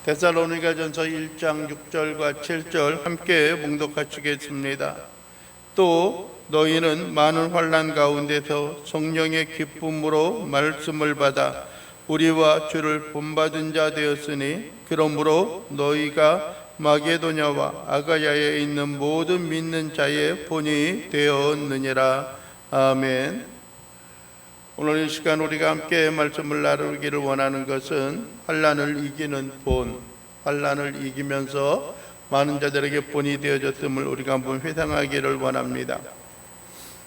데살로니가전서 1장 6절과 7절 함께 봉독하시겠습니다. 또 너희는 많은 환난 가운데서 성령의 기쁨으로 말씀을 받아 우리와 주를 본받은 자 되었으니 그러므로 너희가 마게도냐와 아가야에 있는 모든 믿는 자의 본이 되었느니라. 아멘. 오늘 이 시간 우리가 함께 말씀을 나누기를 원하는 것은 환난을 이기는 본, 환난을 이기면서 많은 자들에게 본이 되어졌음을 우리가 한번 회상하기를 원합니다.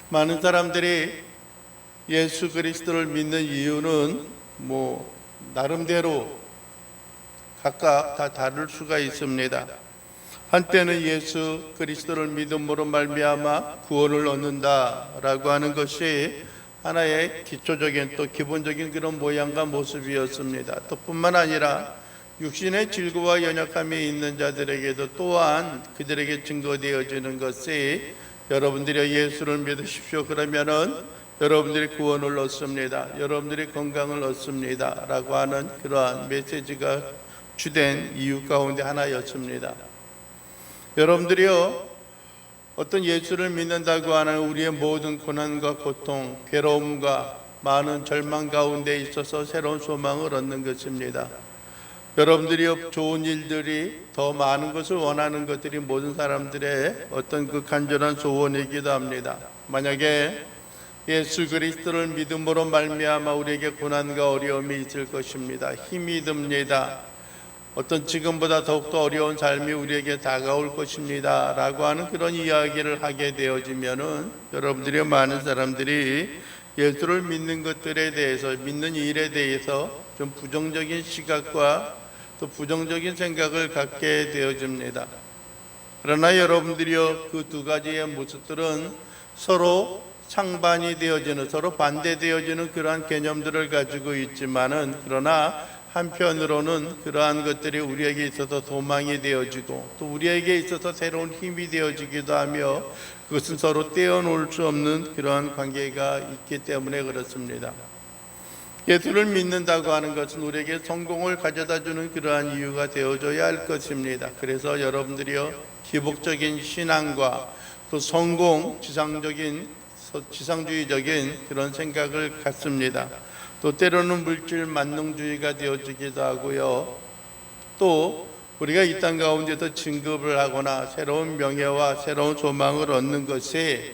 많은 사람들이 예수 그리스도를 믿는 이유는 나름대로 각각 다 다를 수가 있습니다. 한때는 예수 그리스도를 믿음으로 말미암아 구원을 얻는다라고 하는 것이 하나의 기초적인 또 기본적인 그런 모양과 모습이었습니다. 또 뿐만 아니라 육신의 질고와 연약함이 있는 자들에게도 또한 그들에게 증거되어지는 것이 여러분들이 예수를 믿으십시오. 그러면은 여러분들이 구원을 얻습니다. 여러분들이 건강을 얻습니다. 라고 하는 그러한 메시지가 주된 이유 가운데 하나였습니다. 여러분들이요, 어떤 예수를 믿는다고 하는 우리의 모든 고난과 고통, 괴로움과 많은 절망 가운데 있어서 새로운 소망을 얻는 것입니다. 여러분들이 좋은 일들이 더 많은 것을 원하는 것들이 모든 사람들의 어떤 그 간절한 소원이기도 합니다. 만약에 예수 그리스도를 믿음으로 말미암아 우리에게 고난과 어려움이 있을 것입니다. 힘이 듭니다. 어떤 지금보다 더욱더 어려운 삶이 우리에게 다가올 것입니다 라고 하는 그런 이야기를 하게 되어지면은 여러분들이 많은 사람들이 예수를 믿는 것들에 대해서, 믿는 일에 대해서 좀 부정적인 시각과 또 부정적인 생각을 갖게 되어집니다. 그러나 여러분들이요, 그 두 가지의 모습들은 서로 상반이 되어지는, 서로 반대되어지는 그러한 개념들을 가지고 있지만은, 그러나 한편으로는 그러한 것들이 우리에게 있어서 소망이 되어지고 또 우리에게 있어서 새로운 힘이 되어지기도 하며 그것은 서로 떼어놓을 수 없는 그러한 관계가 있기 때문에 그렇습니다. 예수를 믿는다고 하는 것은 우리에게 성공을 가져다주는 그러한 이유가 되어줘야 할 것입니다. 그래서 여러분들이요, 기복적인 신앙과 또 성공, 지상주의적인 그런 생각을 갖습니다. 또 때로는 물질 만능주의가 되어지기도 하고요. 또 우리가 이 땅 가운데서 진급을 하거나 새로운 명예와 새로운 소망을 얻는 것이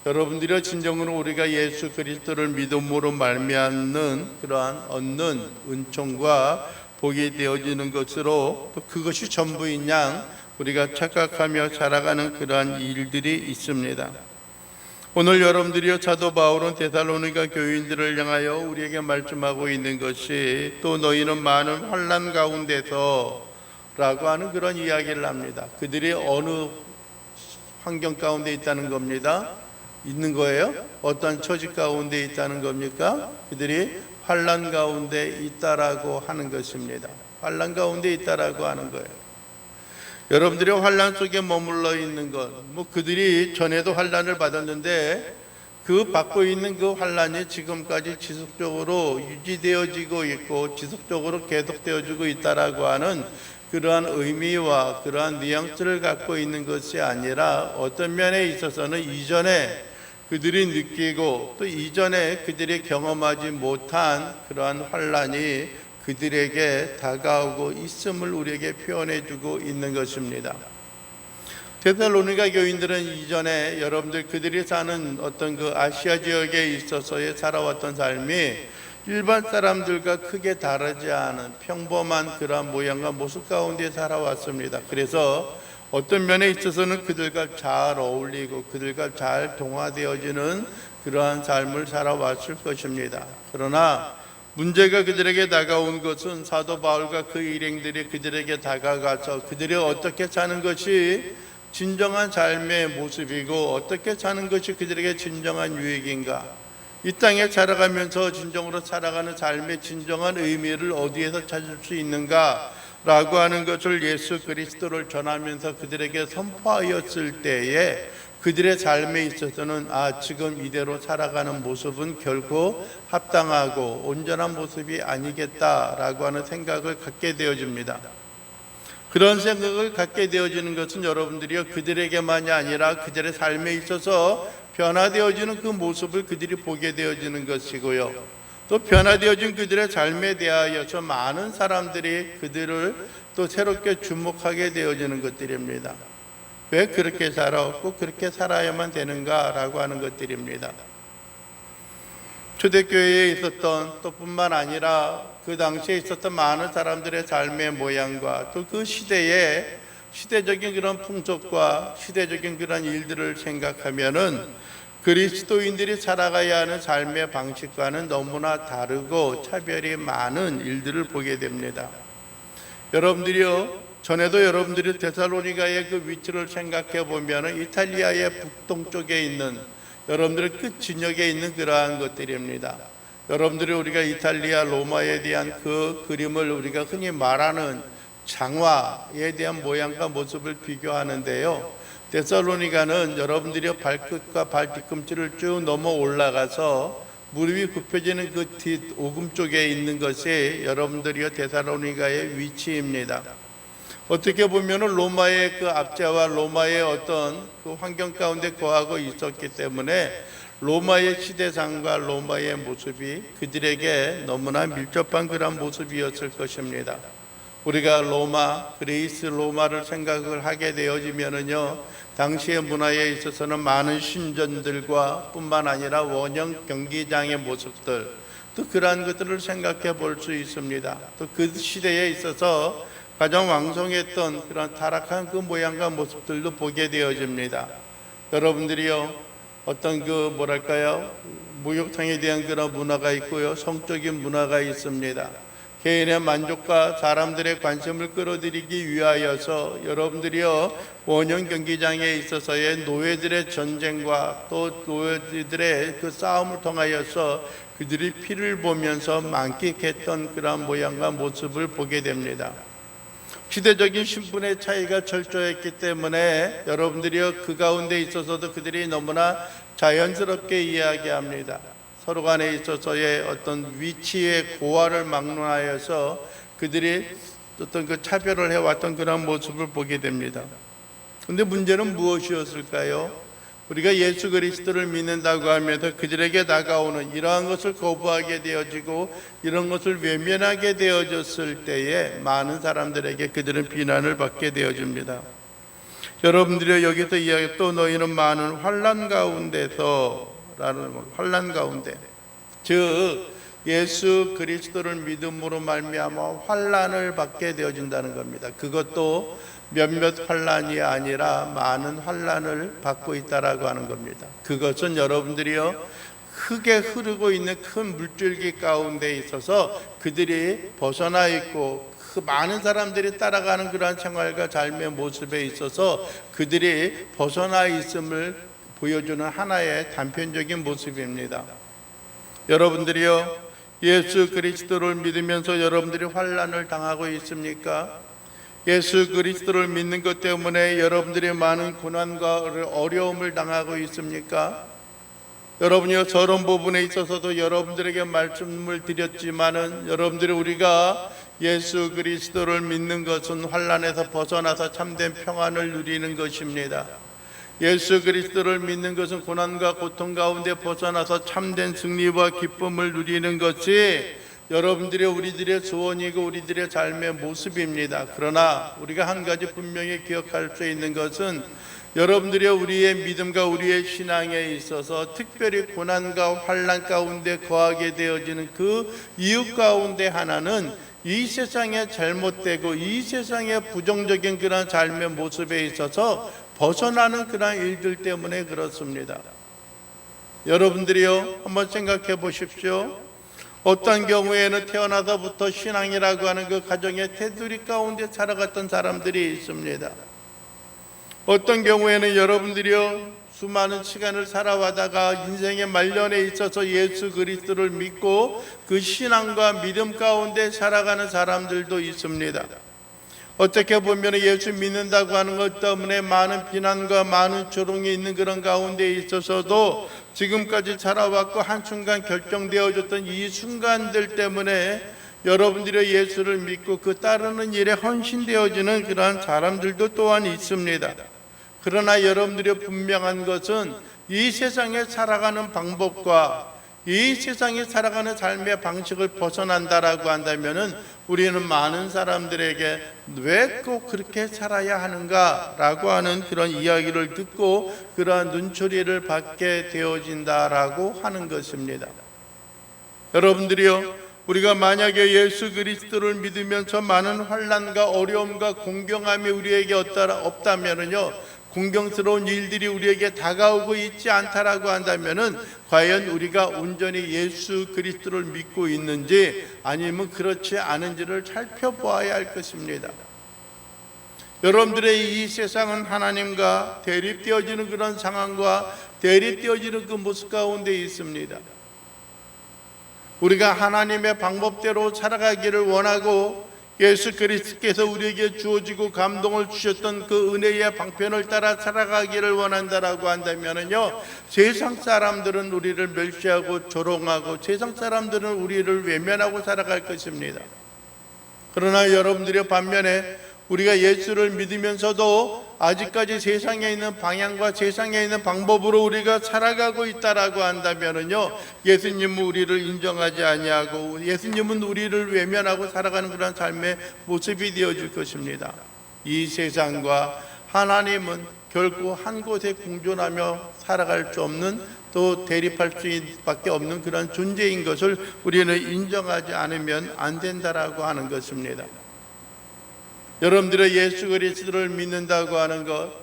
여러분들이 진정으로 우리가 예수 그리스도를 믿음으로 말미암는 그러한 얻는 은총과 복이 되어지는 것으로 또 그것이 전부인 양 우리가 착각하며 살아가는 그러한 일들이 있습니다. 오늘 여러분들이요, 사도 바울은 데살로니가 교인들을 향하여 우리에게 말씀하고 있는 것이 또 너희는 많은 환난 가운데서 라고 하는 그런 이야기를 합니다. 그들이 어느 환경 가운데 있다는 겁니다. 있는 거예요? 어떤 처지 가운데 있다는 겁니까? 그들이 환난 가운데 있다라고 하는 것입니다. 환난 가운데 있다라고 하는 거예요. 여러분들이 환난 속에 머물러 있는 것, 그들이 전에도 환난을 받았는데 그 받고 있는 그 환난이 지금까지 지속적으로 유지되어지고 있고 지속적으로 계속되어지고 있다라고 하는 그러한 의미와 그러한 뉘앙스를 갖고 있는 것이 아니라 어떤 면에 있어서는 이전에 그들이 느끼고 또 이전에 그들이 경험하지 못한 그러한 환난이 그들에게 다가오고 있음을 우리에게 표현해주고 있는 것입니다. 데살로니가 교인들은 이전에 여러분들 그들이 사는 어떤 그 아시아 지역에 있어서의 살아왔던 삶이 일반 사람들과 크게 다르지 않은 평범한 그러한 모양과 모습 가운데 살아왔습니다. 그래서 어떤 면에 있어서는 그들과 잘 어울리고 그들과 잘 동화되어지는 그러한 삶을 살아왔을 것입니다. 그러나 문제가 그들에게 다가온 것은 사도 바울과 그 일행들이 그들에게 다가가서 그들이 어떻게 사는 것이 진정한 삶의 모습이고 어떻게 사는 것이 그들에게 진정한 유익인가, 이 땅에 살아가면서 진정으로 살아가는 삶의 진정한 의미를 어디에서 찾을 수 있는가 라고 하는 것을 예수 그리스도를 전하면서 그들에게 선포하였을 때에 그들의 삶에 있어서는 지금 이대로 살아가는 모습은 결코 합당하고 온전한 모습이 아니겠다라고 하는 생각을 갖게 되어집니다. 그런 생각을 갖게 되어지는 것은 여러분들이요, 그들에게만이 아니라 그들의 삶에 있어서 변화되어지는 그 모습을 그들이 보게 되어지는 것이고요, 또 변화되어진 그들의 삶에 대하여서 많은 사람들이 그들을 또 새롭게 주목하게 되어지는 것들입니다. 왜 그렇게 살아? 꼭 그렇게 살아야만 되는가라고 하는 것들입니다. 초대교회에 있었던, 또 뿐만 아니라 그 당시에 있었던 많은 사람들의 삶의 모양과 또 그 시대의 시대적인 그런 풍속과 시대적인 그런 일들을 생각하면은 그리스도인들이 살아가야 하는 삶의 방식과는 너무나 다르고 차별이 많은 일들을 보게 됩니다. 여러분들이요, 전에도 여러분들이 데살로니가의 그 위치를 생각해 보면은 이탈리아의 북동쪽에 있는, 여러분들의 끝 진역에 있는 그러한 것들입니다. 여러분들이 우리가 이탈리아 로마에 대한 그 그림을 우리가 흔히 말하는 장화에 대한 모양과 모습을 비교하는데요, 데살로니가는 여러분들이 발끝과 발 뒤꿈치를 쭉 넘어 올라가서 무릎이 굽혀지는 그 뒷 오금 쪽에 있는 것이 여러분들이 데살로니가의 위치입니다. 어떻게 보면 로마의 그 압제와 로마의 어떤 그 환경 가운데 거하고 있었기 때문에 로마의 시대상과 로마의 모습이 그들에게 너무나 밀접한 그런 모습이었을 것입니다. 우리가 로마, 그리스 로마를 생각을 하게 되어지면은요, 당시의 문화에 있어서는 많은 신전들과 뿐만 아니라 원형 경기장의 모습들, 또 그러한 것들을 생각해 볼 수 있습니다. 또 그 시대에 있어서 가장 왕성했던 그런 타락한 그 모양과 모습들도 보게 되어집니다. 여러분들이요, 어떤 그 뭐랄까요, 목욕탕에 대한 그런 문화가 있고요, 성적인 문화가 있습니다. 개인의 만족과 사람들의 관심을 끌어들이기 위하여서 여러분들이요, 원형 경기장에 있어서의 노예들의 전쟁과 또 노예들의 그 싸움을 통하여서 그들이 피를 보면서 만끽했던 그런 모양과 모습을 보게 됩니다. 시대적인 신분의 차이가 철저했기 때문에 여러분들이요, 그 가운데 있어서도 그들이 너무나 자연스럽게 이야기합니다. 서로 간에 있어서의 어떤 위치의 고하를 막론하여서 그들이 어떤 그 차별을 해왔던 그런 모습을 보게 됩니다. 그런데 문제는 무엇이었을까요? 우리가 예수 그리스도를 믿는다고 하면서 그들에게 다가오는 이러한 것을 거부하게 되어지고 이런 것을 외면하게 되어졌을 때에 많은 사람들에게 그들은 비난을 받게 되어집니다. 여러분들이 여기서 이야기, 또 너희는 많은 환난 가운데서 라는 환난 가운데, 즉 예수 그리스도를 믿음으로 말미암아 환난을 받게 되어진다는 겁니다. 그것도 몇몇 환난이 아니라 많은 환난을 받고 있다라고 하는 겁니다. 그것은 여러분들이요, 크게 흐르고 있는 큰 물줄기 가운데 있어서 그들이 벗어나 있고 그 많은 사람들이 따라가는 그러한 생활과 삶의 모습에 있어서 그들이 벗어나 있음을 보여주는 하나의 단편적인 모습입니다. 여러분들이요, 예수 그리스도를 믿으면서 여러분들이 환난을 당하고 있습니까? 예수 그리스도를 믿는 것 때문에 여러분들이 많은 고난과 어려움을 당하고 있습니까? 여러분이 저런 부분에 있어서도 여러분들에게 말씀을 드렸지만은 여러분들이 우리가 예수 그리스도를 믿는 것은 환난에서 벗어나서 참된 평안을 누리는 것입니다. 예수 그리스도를 믿는 것은 고난과 고통 가운데 벗어나서 참된 승리와 기쁨을 누리는 것이 여러분들의 우리들의 소원이고 우리들의 삶의 모습입니다. 그러나 우리가 한 가지 분명히 기억할 수 있는 것은 여러분들의 우리의 믿음과 우리의 신앙에 있어서 특별히 고난과 환난 가운데 거하게 되어지는 그 이유 가운데 하나는 이 세상에 잘못되고 이 세상의 부정적인 그런 삶의 모습에 있어서 벗어나는 그런 일들 때문에 그렇습니다. 여러분들이요, 한번 생각해 보십시오. 어떤 경우에는 태어나서부터 신앙이라고 하는 그 가정의 테두리 가운데 살아갔던 사람들이 있습니다. 어떤 경우에는 여러분들이요, 수많은 시간을 살아와다가 인생의 말년에 있어서 예수 그리스도를 믿고 그 신앙과 믿음 가운데 살아가는 사람들도 있습니다. 어떻게 보면 예수 믿는다고 하는 것 때문에 많은 비난과 많은 조롱이 있는 그런 가운데 있어서도 지금까지 살아왔고 한순간 결정되어졌던 이 순간들 때문에 여러분들이 예수를 믿고 그 따르는 일에 헌신되어지는 그러한 사람들도 또한 있습니다. 그러나 여러분들이 분명한 것은 이 세상에 살아가는 방법과 이 세상에 살아가는 삶의 방식을 벗어난다라고 한다면은 우리는 많은 사람들에게 왜 꼭 그렇게 살아야 하는가라고 하는 그런 이야기를 듣고 그러한 눈초리를 받게 되어진다라고 하는 것입니다. 여러분들이요, 우리가 만약에 예수 그리스도를 믿으면서 많은 환난과 어려움과 공경함이 우리에게 없다면은요, 공경스러운 일들이 우리에게 다가오고 있지 않다라고 한다면은 과연 우리가 온전히 예수 그리스도를 믿고 있는지 아니면 그렇지 않은지를 살펴보아야 할 것입니다. 여러분들의 이 세상은 하나님과 대립되어지는 그런 상황과 대립되어지는 그 모습 가운데 있습니다. 우리가 하나님의 방법대로 살아가기를 원하고 예수 그리스도께서 우리에게 주어지고 감동을 주셨던 그 은혜의 방편을 따라 살아가기를 원한다라고 한다면요, 세상 사람들은 우리를 멸시하고 조롱하고 세상 사람들은 우리를 외면하고 살아갈 것입니다. 그러나 여러분들의 반면에 우리가 예수를 믿으면서도 아직까지 세상에 있는 방향과 세상에 있는 방법으로 우리가 살아가고 있다라고 한다면은요, 예수님은 우리를 인정하지 아니하고 예수님은 우리를 외면하고 살아가는 그런 삶의 모습이 되어질 것입니다. 이 세상과 하나님은 결코 한 곳에 공존하며 살아갈 수 없는, 또 대립할 수밖에 없는 그런 존재인 것을 우리는 인정하지 않으면 안 된다라고 하는 것입니다. 여러분들의 예수 그리스도를 믿는다고 하는 것,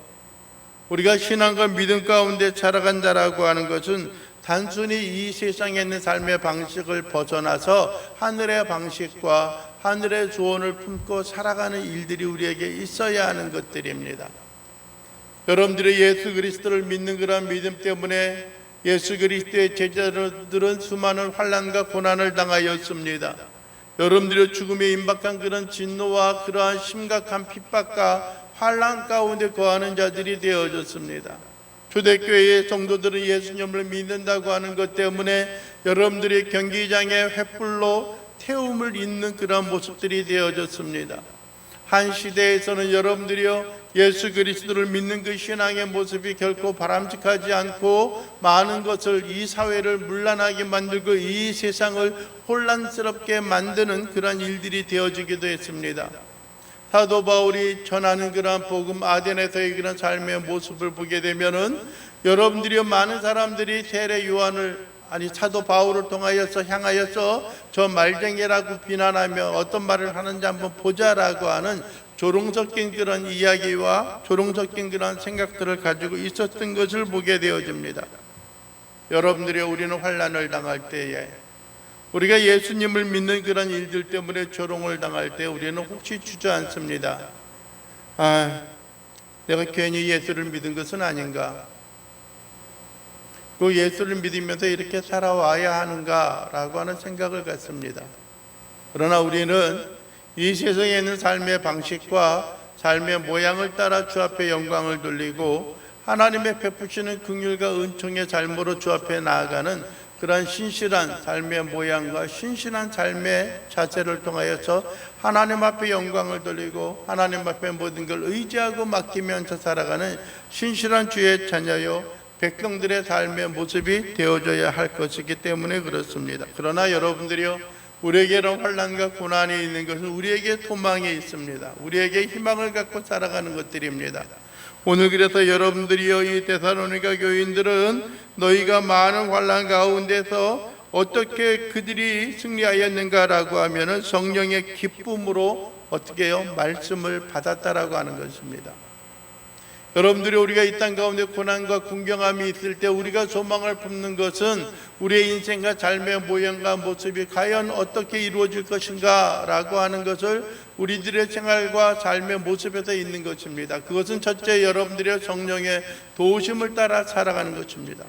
우리가 신앙과 믿음 가운데 살아간다라고 하는 것은 단순히 이 세상에 있는 삶의 방식을 벗어나서 하늘의 방식과 하늘의 조언을 품고 살아가는 일들이 우리에게 있어야 하는 것들입니다. 여러분들의 예수 그리스도를 믿는 그런 믿음 때문에 예수 그리스도의 제자들은 수많은 환난과 고난을 당하였습니다. 여러분들의 죽음에 임박한 그런 진노와 그러한 심각한 핍박과 환난 가운데 거하는 자들이 되어졌습니다. 초대교회의 성도들은 예수님을 믿는다고 하는 것 때문에 여러분들이 경기장에 횃불로 태움을 잇는 그런 모습들이 되어졌습니다. 한 시대에서는 여러분들이요, 예수 그리스도를 믿는 그 신앙의 모습이 결코 바람직하지 않고 많은 것을, 이 사회를 문란하게 만들고 이 세상을 혼란스럽게 만드는 그런 일들이 되어지기도 했습니다. 사도 바울이 전하는 그런 복음 아덴에서의 그런 삶의 모습을 보게 되면은 여러분들이 많은 사람들이 세례 요한을, 아니 사도 바울을 통하여서 향하여서 저 말쟁이라고 비난하며 어떤 말을 하는지 한번 보자라고 하는 조롱 섞인 그런 이야기와 조롱 섞인 그런 생각들을 가지고 있었던 것을 보게 되어집니다. 여러분들이 우리는 환난을 당할 때에, 우리가 예수님을 믿는 그런 일들 때문에 조롱을 당할 때 우리는 혹시 주저앉습니다. 내가 괜히 예수를 믿은 것은 아닌가? 그 예수를 믿으면서 이렇게 살아와야 하는가라고 하는 생각을 갖습니다. 그러나 우리는 이 세상에 있는 삶의 방식과 삶의 모양을 따라 주 앞에 영광을 돌리고 하나님의 베푸시는 긍휼과 은총의 삶으로 주 앞에 나아가는 그러한 신실한 삶의 모양과 신실한 삶의 자세를 통하여서 하나님 앞에 영광을 돌리고 하나님 앞에 모든 걸 의지하고 맡기면서 살아가는 신실한 주의 자녀요 백성들의 삶의 모습이 되어져야 할 것이기 때문에 그렇습니다. 그러나 여러분들이요, 우리에게는 환난과 고난이 있는 것은 우리에게 소망이 있습니다. 우리에게 희망을 갖고 살아가는 것들입니다. 오늘 그래서 여러분들이요, 이 데살로니가 교인들은 너희가 많은 환난 가운데서 어떻게 그들이 승리하였는가라고 하면은 성령의 기쁨으로 어떻게 해요? 말씀을 받았다라고 하는 것입니다. 여러분들이 우리가 이 땅 가운데 고난과 궁경함이 있을 때 우리가 소망을 품는 것은 우리의 인생과 삶의 모양과 모습이 과연 어떻게 이루어질 것인가 라고 하는 것을 우리들의 생활과 삶의 모습에서 있는 것입니다. 그것은 첫째, 여러분들의 성령의 도우심을 따라 살아가는 것입니다.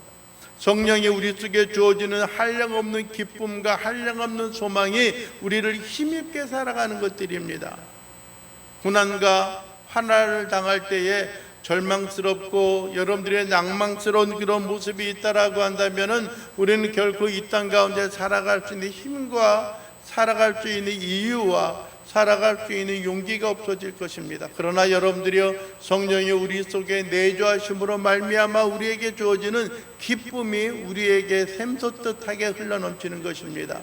성령이 우리 속에 주어지는 한량없는 기쁨과 한량없는 소망이 우리를 힘있게 살아가는 것들입니다. 고난과 환난을 당할 때에 절망스럽고 여러분들의 낭망스러운 그런 모습이 있다라고 한다면은 우리는 결코 이 땅 가운데 살아갈 수 있는 힘과 살아갈 수 있는 이유와 살아갈 수 있는 용기가 없어질 것입니다. 그러나 여러분들이요, 성령이 우리 속에 내주하심으로 말미암아 우리에게 주어지는 기쁨이 우리에게 샘솟듯하게 흘러넘치는 것입니다.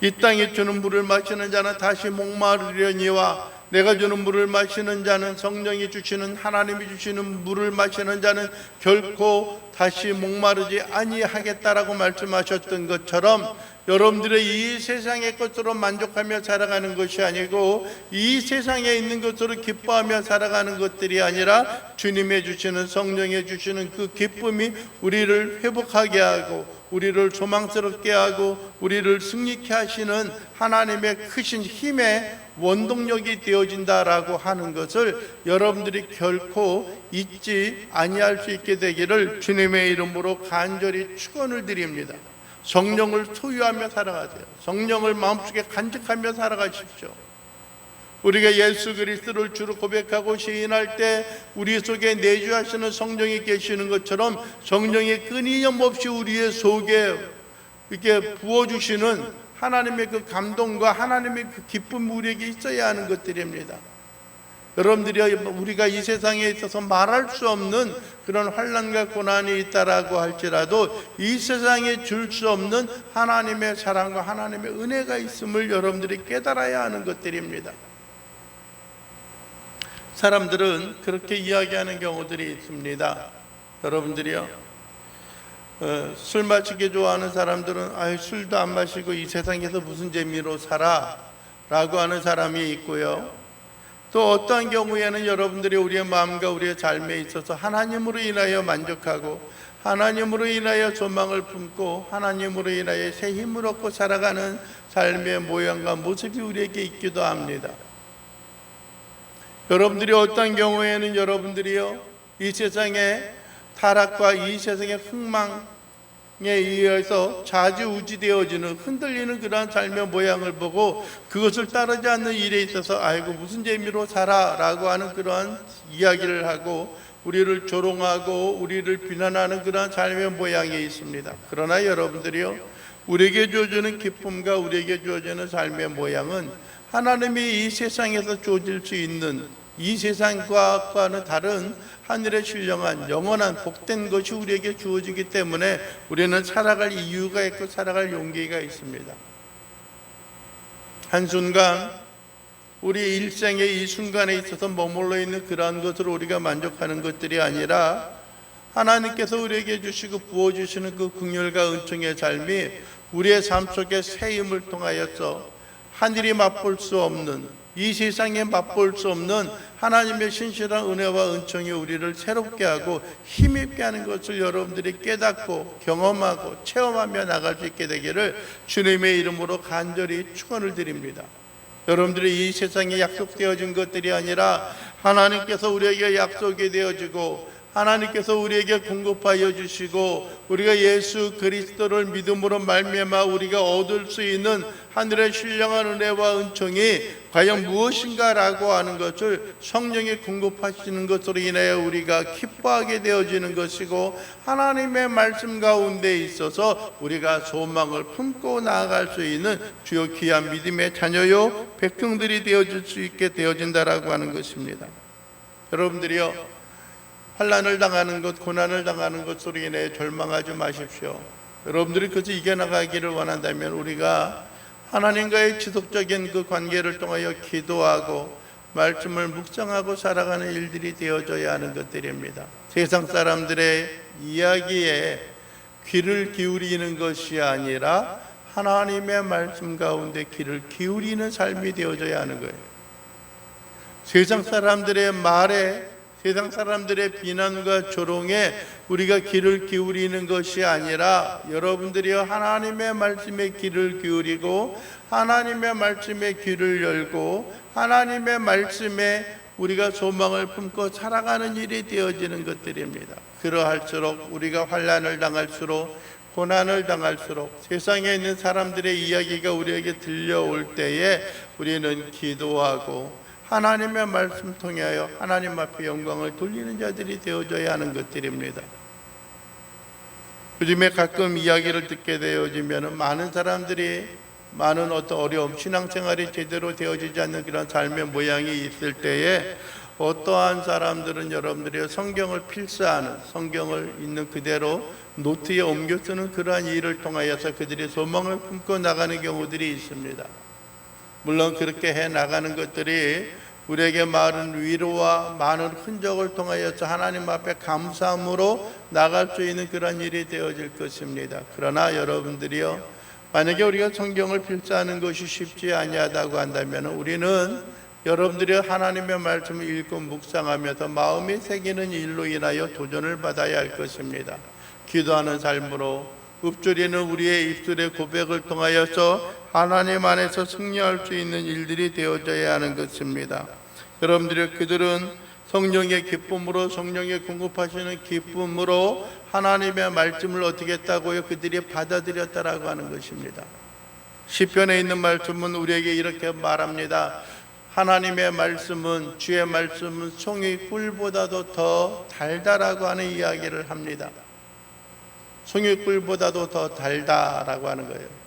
이 땅에 주는 물을 마시는 자는 다시 목마르려니와 내가 주는 물을 마시는 자는, 성령이 주시는, 하나님이 주시는 물을 마시는 자는 결코 다시 목마르지 아니하겠다라고 말씀하셨던 것처럼, 여러분들의 이 세상의 것으로 만족하며 살아가는 것이 아니고 이 세상에 있는 것으로 기뻐하며 살아가는 것들이 아니라 주님의 주시는, 성령의 주시는 그 기쁨이 우리를 회복하게 하고 우리를 소망스럽게 하고 우리를 승리케 하시는 하나님의 크신 힘의 원동력이 되어진다라고 하는 것을 여러분들이 결코 잊지 아니할 수 있게 되기를 주님의 이름으로 간절히 축원을 드립니다. 성령을 소유하며 살아가세요. 성령을 마음속에 간직하며 살아가십시오. 우리가 예수 그리스도를 주로 고백하고 시인할 때 우리 속에 내주하시는 성령이 계시는 것처럼 성령이 끊임없이 우리의 속에 이렇게 부어주시는 하나님의 그 감동과 하나님의 그 기쁨이 우리에게 있어야 하는 것들입니다. 여러분들이 우리가 이 세상에 있어서 말할 수 없는 그런 환난과 고난이 있다라고 할지라도 이 세상에 줄 수 없는 하나님의 사랑과 하나님의 은혜가 있음을 여러분들이 깨달아야 하는 것들입니다. 사람들은 그렇게 이야기하는 경우들이 있습니다. 여러분들이요, 술 마시기 좋아하는 사람들은 술도 안 마시고 이 세상에서 무슨 재미로 살아? 라고 하는 사람이 있고요, 또 어떠한 경우에는 여러분들이 우리의 마음과 우리의 삶에 있어서 하나님으로 인하여 만족하고 하나님으로 인하여 소망을 품고 하나님으로 인하여 새 힘을 얻고 살아가는 삶의 모양과 모습이 우리에게 있기도 합니다. 여러분들이 어떤 경우에는 여러분들이요, 이 세상의 타락과 이 세상의 흥망에 의해서 좌지우지되어지는, 흔들리는 그러한 삶의 모양을 보고 그것을 따르지 않는 일에 있어서 아이고 무슨 재미로 살아 라고 하는 그러한 이야기를 하고 우리를 조롱하고 우리를 비난하는 그러한 삶의 모양이 있습니다. 그러나 여러분들이요, 우리에게 주어지는 기쁨과 우리에게 주어지는 삶의 모양은 하나님이 이 세상에서 주어질 수 있는, 이 세상과는 다른 하늘의 신령한 영원한 복된 것이 우리에게 주어지기 때문에 우리는 살아갈 이유가 있고 살아갈 용기가 있습니다. 한순간 우리 일생의 이 순간에 있어서 머물러 있는 그러한 것으로 우리가 만족하는 것들이 아니라 하나님께서 우리에게 주시고 부어주시는 그 긍휼과 은총의 삶이 우리의 삶 속에 새 힘을 통하여서 하늘이 맛볼 수 없는, 이 세상에 맛볼 수 없는 하나님의 신실한 은혜와 은총이 우리를 새롭게 하고 힘있게 하는 것을 여러분들이 깨닫고 경험하고 체험하며 나갈 수 있게 되기를 주님의 이름으로 간절히 축원을 드립니다. 여러분들이 이 세상에 약속되어진 것들이 아니라 하나님께서 우리에게 약속이 되어지고 하나님께서 우리에게 공급하여 주시고 우리가 예수 그리스도를 믿음으로 말미암아 우리가 얻을 수 있는 하늘의 신령한 은혜와 은총이 과연 무엇인가라고 하는 것을 성령이 공급하시는 것으로 인하여 우리가 기뻐하게 되어지는 것이고, 하나님의 말씀 가운데 있어서 우리가 소망을 품고 나아갈 수 있는 주요 귀한 믿음의 자녀요 백성들이 되어질 수 있게 되어진다라고 하는 것입니다. 여러분들이요, 환난을 당하는 것, 고난을 당하는 것으로 인해 절망하지 마십시오. 여러분들이 그것을 이겨나가기를 원한다면 우리가 하나님과의 지속적인 그 관계를 통하여 기도하고 말씀을 묵상하고 살아가는 일들이 되어져야 하는 것들입니다. 세상 사람들의 이야기에 귀를 기울이는 것이 아니라 하나님의 말씀 가운데 귀를 기울이는 삶이 되어져야 하는 거예요. 세상 사람들의 말에, 세상 사람들의 비난과 조롱에 우리가 귀를 기울이는 것이 아니라 여러분들이요, 하나님의 말씀에 귀를 기울이고 하나님의 말씀에 귀를 열고 하나님의 말씀에 우리가 소망을 품고 살아가는 일이 되어지는 것들입니다. 그러할수록 우리가 환난을 당할수록, 고난을 당할수록, 세상에 있는 사람들의 이야기가 우리에게 들려올 때에 우리는 기도하고 하나님의 말씀 통하여 하나님 앞에 영광을 돌리는 자들이 되어져야 하는 것들입니다. 요즘에 가끔 이야기를 듣게 되어지면 많은 사람들이 많은 어떤 어려움, 신앙생활이 제대로 되어지지 않는 그런 삶의 모양이 있을 때에 어떠한 사람들은 여러분들이 성경을 필사하는, 성경을 있는 그대로 노트에 옮겨 쓰는 그러한 일을 통하여서 그들이 소망을 품고 나가는 경우들이 있습니다. 물론 그렇게 해 나가는 것들이 우리에게 많은 위로와 많은 흔적을 통하여서 하나님 앞에 감사함으로 나갈 수 있는 그런 일이 되어질 것입니다. 그러나 여러분들이요, 만약에 우리가 성경을 필사하는 것이 쉽지 아니하다고 한다면 우리는 여러분들이 하나님의 말씀을 읽고 묵상하면서 마음이 새기는 일로 인하여 도전을 받아야 할 것입니다. 기도하는 삶으로, 읊조리는 우리의 입술의 고백을 통하여서 하나님 안에서 승리할 수 있는 일들이 되어져야 하는 것입니다. 여러분들이 그들은 성령의 기쁨으로, 성령의 공급하시는 기쁨으로 하나님의 말씀을 어떻게 했다고요? 그들이 받아들였다라고 하는 것입니다. 시편에 있는 말씀은 우리에게 이렇게 말합니다. 하나님의 말씀은, 주의 말씀은 송이 꿀보다도 더 달다라고 하는 이야기를 합니다. 송이 꿀보다도 더 달다라고 하는 거예요.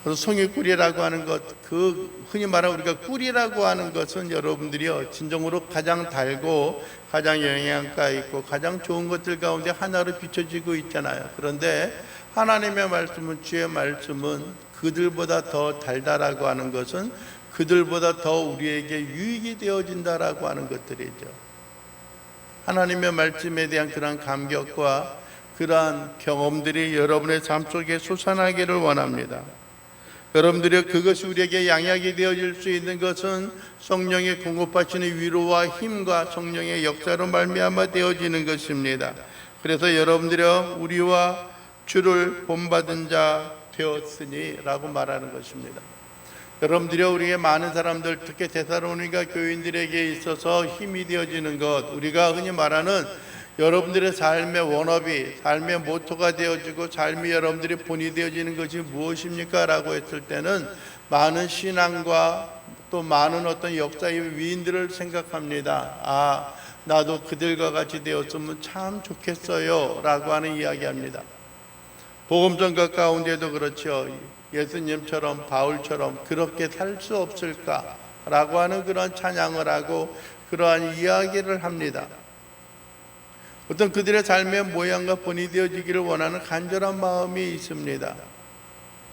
그래서 송이 꿀이라고 하는 것, 그 흔히 말하는 우리가 꿀이라고 하는 것은 여러분들이요, 진정으로 가장 달고 가장 영양가 있고 가장 좋은 것들 가운데 하나로 비춰지고 있잖아요. 그런데 하나님의 말씀은, 주의 말씀은 그들보다 더 달다라고 하는 것은 그들보다 더 우리에게 유익이 되어진다라고 하는 것들이죠. 하나님의 말씀에 대한 그러한 감격과 그러한 경험들이 여러분의 삶 속에 솟아나기를 원합니다. 여러분들이 그것이 우리에게 양약이 되어질 수 있는 것은 성령의 공급하시는 위로와 힘과 성령의 역사로 말미암아 되어지는 것입니다. 그래서 여러분들이 우리와 주를 본받은 자 되었으니 라고 말하는 것입니다. 여러분들이 우리의 많은 사람들, 특히 데살로니가 교인들에게 있어서 힘이 되어지는 것, 우리가 흔히 말하는 여러분들의 삶의 원업이, 삶의 모토가 되어지고 삶이 여러분들이 본이 되어지는 것이 무엇입니까? 라고 했을 때는 많은 신앙과 또 많은 어떤 역사의 위인들을 생각합니다. 아, 나도 그들과 같이 되었으면 참 좋겠어요 라고 하는 이야기합니다. 복음전가 가운데도 그렇죠. 예수님처럼, 바울처럼 그렇게 살 수 없을까? 라고 하는 그런 찬양을 하고 그러한 이야기를 합니다. 어떤 그들의 삶의 모양과 본이 되어지기를 원하는 간절한 마음이 있습니다.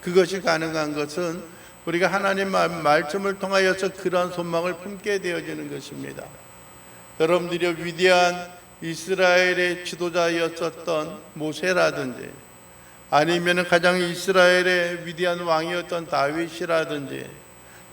그것이 가능한 것은 우리가 하나님 말씀을 통하여서 그러한 소망을 품게 되어지는 것입니다. 여러분들이 위대한 이스라엘의 지도자였었던 모세라든지 아니면 가장 이스라엘의 위대한 왕이었던 다윗이라든지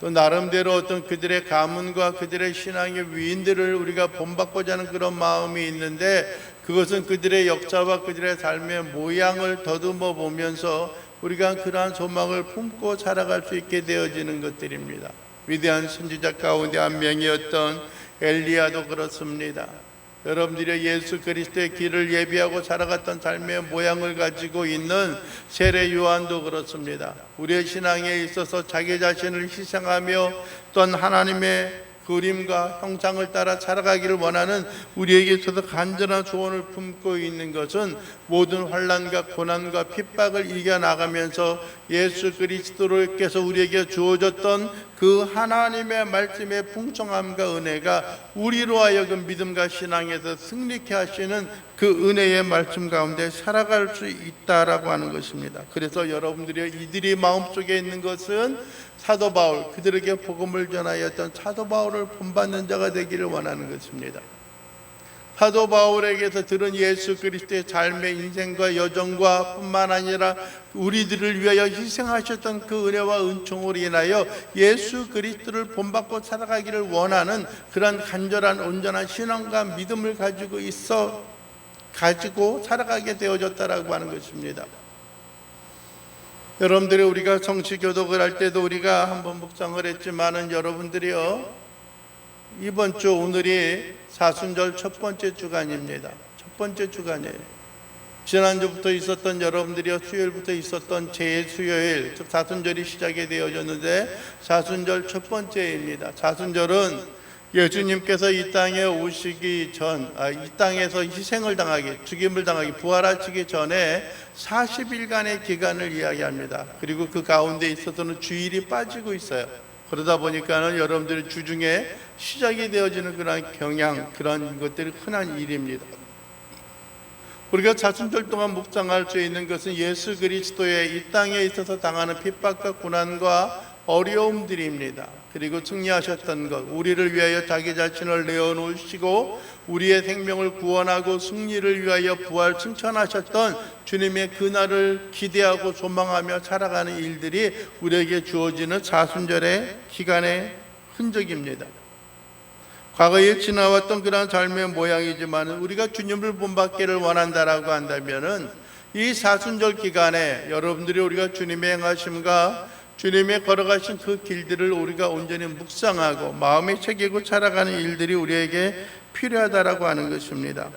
또 나름대로 어떤 그들의 가문과 그들의 신앙의 위인들을 우리가 본받고자 하는 그런 마음이 있는데 그것은 그들의 역사와 그들의 삶의 모양을 더듬어 보면서 우리가 그러한 소망을 품고 살아갈 수 있게 되어지는 것들입니다. 위대한 선지자 가운데 한 명이었던 엘리야도 그렇습니다. 여러분들이 예수 그리스도의 길을 예비하고 살아갔던 삶의 모양을 가지고 있는 세례 요한도 그렇습니다. 우리의 신앙에 있어서 자기 자신을 희생하며 또한 하나님의 그림과 형상을 따라 살아가기를 원하는 우리에게 있어서 간절한 소원을 품고 있는 것은 모든 환난과 고난과 핍박을 이겨나가면서 예수 그리스도께서 우리에게 주어졌던 그 하나님의 말씀의 풍성함과 은혜가 우리로 하여금 믿음과 신앙에서 승리케 하시는 그 은혜의 말씀 가운데 살아갈 수 있다라고 하는 것입니다. 그래서 여러분들이 이들이 마음속에 있는 것은 사도 바울, 그들에게 복음을 전하였던 사도 바울을 본받는 자가 되기를 원하는 것입니다. 사도 바울에게서 들은 예수 그리스도의 삶의 인생과 여정과 뿐만 아니라 우리들을 위하여 희생하셨던 그 은혜와 은총으로 인하여 예수 그리스도를 본받고 살아가기를 원하는 그런 간절한 온전한 신앙과 믿음을 가지고 살아가게 되어졌다라고 하는 것입니다. 여러분들이 우리가 성취교독을 할 때도 우리가 한번 묵상을 했지만은 여러분들이요, 이번 주 오늘이 사순절 첫 번째 주간입니다. 첫 번째 주간이에요. 지난주부터 있었던 여러분들이요, 수요일부터 있었던 제 수요일, 즉 사순절이 시작이 되어졌는데 사순절 첫 번째입니다. 사순절은 예수님께서 이 땅에 오시기 전, 이 땅에서 희생을 당하기, 죽임을 당하기, 부활하시기 전에 40일간의 기간을 이야기합니다. 그리고 그 가운데 있어서는 주일이 빠지고 있어요. 그러다 보니까는 여러분들의 주중에 시작이 되어지는 그런 경향, 그런 것들이 흔한 일입니다. 우리가 사순절 동안 묵상할 수 있는 것은 예수 그리스도의 이 땅에 있어서 당하는 핍박과 고난과 어려움들입니다. 그리고 승리하셨던 것, 우리를 위하여 자기 자신을 내어놓으시고 우리의 생명을 구원하고 승리를 위하여 부활 승천하셨던 주님의 그날을 기대하고 소망하며 살아가는 일들이 우리에게 주어지는 사순절의 기간의 흔적입니다. 과거에 지나왔던 그런 삶의 모양이지만 우리가 주님을 본받기를 원한다라고 한다면은 이 사순절 기간에 여러분들이 우리가 주님의 행하심과 주님의 걸어가신 그 길들을 우리가 온전히 묵상하고 마음에 새기고 살아가는 일들이 우리에게 필요하다라고 하는 것입니다.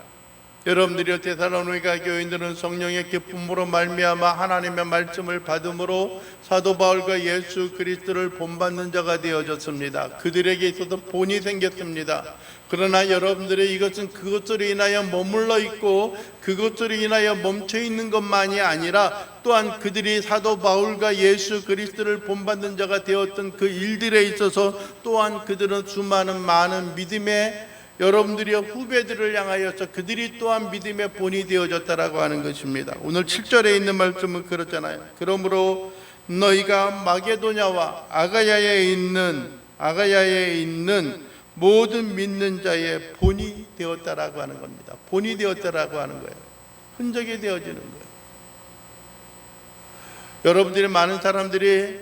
여러분들이 데살로니가 교인들은 성령의 기쁨으로 말미암아 하나님의 말씀을 받음으로 사도 바울과 예수 그리스도를 본받는 자가 되어졌습니다. 그들에게 있어서 본이 생겼습니다. 그러나 여러분들의 이것은 그것으로 인하여 머물러 있고 그것으로 인하여 멈춰 있는 것만이 아니라 또한 그들이 사도 바울과 예수 그리스도를 본받는 자가 되었던 그 일들에 있어서 또한 그들은 수많은 많은 믿음의 여러분들이 후배들을 향하여서 그들이 또한 믿음의 본이 되어졌다라고 하는 것입니다. 오늘 7절에 있는 말씀은 그렇잖아요. 그러므로 너희가 마게도냐와 아가야에 있는 모든 믿는 자의 본이 되었다라고 하는 겁니다. 본이 되었다라고 하는 거예요. 흔적이 되어지는 거예요. 여러분들이 많은 사람들이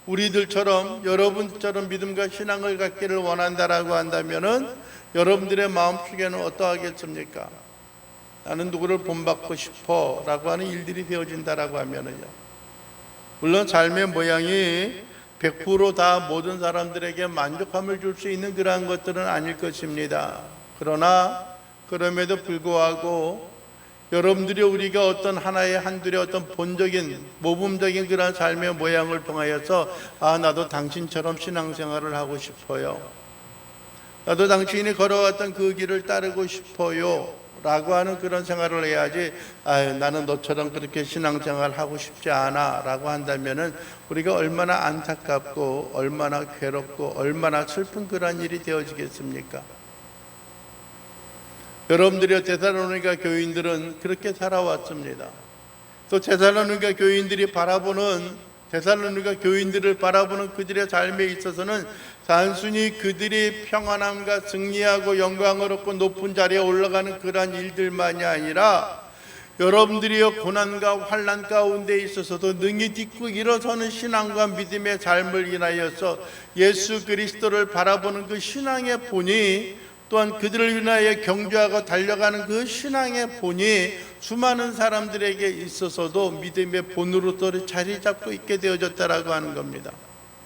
우리들처럼 여러분처럼 믿음과 신앙을 갖기를 원한다라고 한다면은 여러분들의 마음속에는 어떠하겠습니까? 나는 누구를 본받고 싶어 라고 하는 일들이 되어진다라고 하면은요, 물론 삶의 모양이 100% 다 모든 사람들에게 만족함을 줄 수 있는 그러한 것들은 아닐 것입니다. 그러나 그럼에도 불구하고 여러분들이 우리가 어떤 하나의 한둘의 어떤 본적인 모범적인 그런 삶의 모양을 통하여서 나도 당신처럼 신앙생활을 하고 싶어요, 나도 당신이 걸어왔던 그 길을 따르고 싶어요 라고 하는 그런 생활을 해야지 나는 너처럼 그렇게 신앙생활 하고 싶지 않아 라고 한다면은 우리가 얼마나 안타깝고 얼마나 괴롭고 얼마나 슬픈 그런 일이 되어지겠습니까? 여러분들이 데살로니가 교인들은 그렇게 살아왔습니다. 또 데살로니가 교인들을 바라보는 그들의 삶에 있어서는 단순히 그들이 평안함과 승리하고 영광을 얻고 높은 자리에 올라가는 그러한 일들만이 아니라 여러분들이 고난과 환난 가운데 있어서도 능히 딛고 일어서는 신앙과 믿음의 삶을 인하여서 예수 그리스도를 바라보는 그 신앙의 본이, 또한 그들을 위하여 경주하고 달려가는 그 신앙의 본이 수많은 사람들에게 있어서도 믿음의 본으로서 자리 잡고 있게 되어졌다라고 하는 겁니다.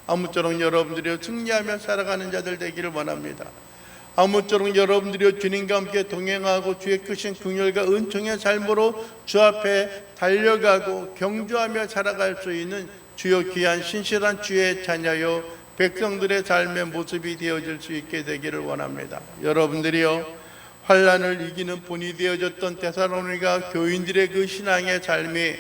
아무쪼록 여러분들이 승리하며 살아가는 자들 되기를 원합니다. 아무쪼록 여러분들이 주님과 함께 동행하고 주의 크신 긍휼과 은총의 삶으로 주 앞에 달려가고 경주하며 살아갈 수 있는 주여 귀한 신실한 주의 자녀요 백성들의 삶의 모습이 되어질 수 있게 되기를 원합니다. 여러분들이요, 환난을 이기는 본이 되어졌던 데살로니가 교인들의 그 신앙의 삶이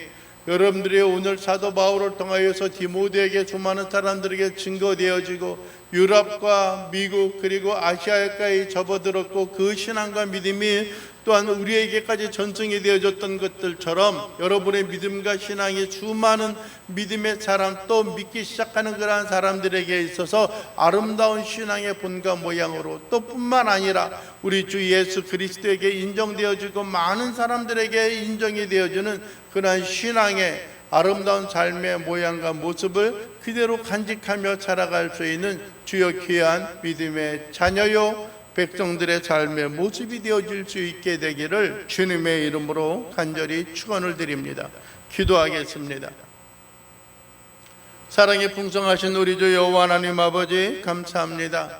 여러분들이 오늘 사도 바울을 통하여서 디모데에게 수많은 사람들에게 증거되어지고 유럽과 미국 그리고 아시아에까지 접어들었고 그 신앙과 믿음이 또한 우리에게까지 전승이 되어졌던 것들처럼 여러분의 믿음과 신앙이 수많은 믿음의 사람 또 믿기 시작하는 그러한 사람들에게 있어서 아름다운 신앙의 본과 모양으로 또 뿐만 아니라 우리 주 예수 그리스도에게 인정되어지고 많은 사람들에게 인정이 되어지는 그러한 신앙의 아름다운 삶의 모양과 모습을 그대로 간직하며 살아갈 수 있는 주여 귀한 믿음의 자녀요 백성들의 삶의 모습이 되어질 수 있게 되기를 주님의 이름으로 간절히 축원을 드립니다. 기도하겠습니다. 사랑이 풍성하신 우리 주 여호와 하나님 아버지 감사합니다.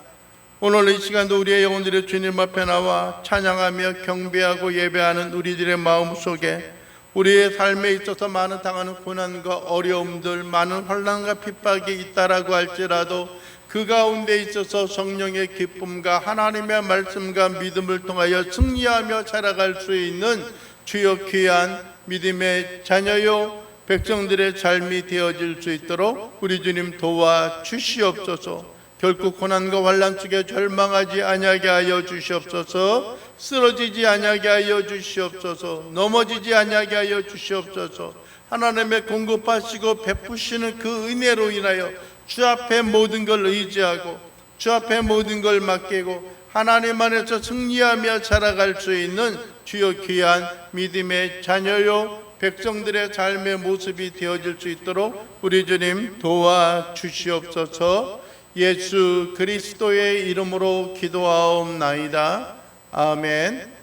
오늘 이 시간도 우리의 영혼들이 주님 앞에 나와 찬양하며 경배하고 예배하는 우리들의 마음 속에 우리의 삶에 있어서 많은 당하는 고난과 어려움들, 많은 환난과 핍박이 있다라고 할지라도 그 가운데 있어서 성령의 기쁨과 하나님의 말씀과 믿음을 통하여 승리하며 살아갈 수 있는 주여 귀한 믿음의 자녀요 백성들의 삶이 되어질 수 있도록 우리 주님 도와주시옵소서. 결국 고난과 환난 속에 절망하지 아니하게 하여 주시옵소서. 쓰러지지 아니하게 하여 주시옵소서. 넘어지지 아니하게 하여 주시옵소서. 하나님의 공급하시고 베푸시는 그 은혜로 인하여 주 앞에 모든 걸 의지하고 주 앞에 모든 걸 맡기고 하나님 안에서 승리하며 살아갈 수 있는 주여 귀한 믿음의 자녀요 백성들의 삶의 모습이 되어질 수 있도록 우리 주님 도와주시옵소서. 예수 그리스도의 이름으로 기도하옵나이다. 아멘.